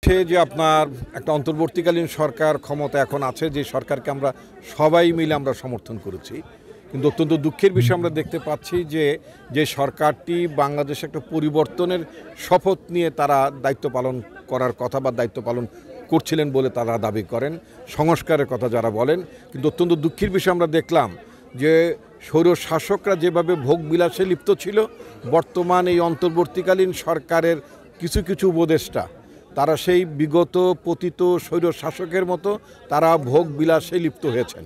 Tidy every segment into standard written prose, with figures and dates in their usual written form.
হচ্ছে যে আপনার একটা অন্তর্বর্তীকালীন সরকার ক্ষমতা এখন আছে, যে সরকারকে আমরা সবাই মিলে আমরা সমর্থন করেছি। কিন্তু অত্যন্ত দুঃখের বিষয় আমরা দেখতে পাচ্ছি যে সরকারটি বাংলাদেশে একটা পরিবর্তনের শপথ নিয়ে তারা দায়িত্ব পালন করার কথা বা দায়িত্ব পালন করছিলেন বলে তারা দাবি করেন, সংস্কারের কথা যারা বলেন। কিন্তু অত্যন্ত দুঃখের বিষয় আমরা দেখলাম যে স্বৈর শাসকরা যেভাবে ভোগবিলাসে লিপ্ত ছিল, বর্তমান এই অন্তর্বর্তীকালীন সরকারের কিছু কিছু উপদেষ্টা তারা সেই বিগত পতিত স্বৈর শাসকের মতো তারা ভোগ বিলাসে লিপ্ত হয়েছেন।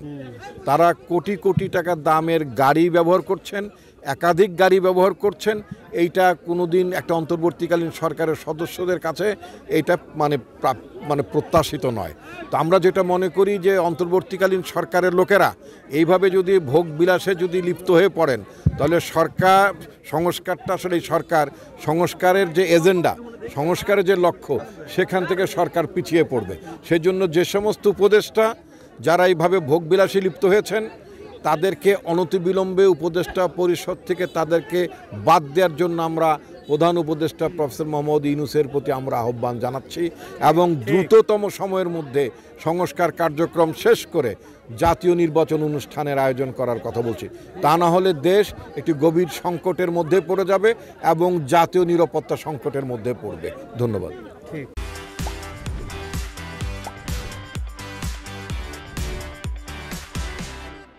তারা কোটি কোটি টাকা দামের গাড়ি ব্যবহার করছেন, একাধিক গাড়ি ব্যবহার করছেন। এইটা কোনোদিন একটা অন্তর্বর্তীকালীন সরকারের সদস্যদের কাছে এইটা মানে প্রত্যাশিত নয়। তো আমরা যেটা মনে করি যে অন্তর্বর্তীকালীন সরকারের লোকেরা এইভাবে যদি ভোগ বিলাসে যদি লিপ্ত হয়ে পড়েন, তাহলে সরকার সংস্কারটা আসলে এই সরকার সংস্কারের যে এজেন্ডা, সংস্কারের যে লক্ষ্য, সেখান থেকে সরকার পিছিয়ে পড়বে। সেই জন্য যে সমস্ত উপদেষ্টা যারা এইভাবে ভোগবিলাসে লিপ্ত হয়েছেন তাদেরকে অনতিবিলম্বে উপদেষ্টা পরিষদ থেকে তাদেরকে বাদ দেওয়ার জন্য আমরা প্রধান উপদেষ্টা প্রফেসর মোহাম্মদ ইউনূসের প্রতি আমরা আহ্বান জানাচ্ছি এবং দ্রুততম সময়ের মধ্যে সংস্কার কার্যক্রম শেষ করে জাতীয় নির্বাচন অনুষ্ঠানের আয়োজন করার কথা বলছি। তা না হলে দেশ একটি গভীর সংকটের মধ্যে পড়ে যাবে এবং জাতীয় নিরাপত্তা সংকটের মধ্যে পড়বে। ধন্যবাদ।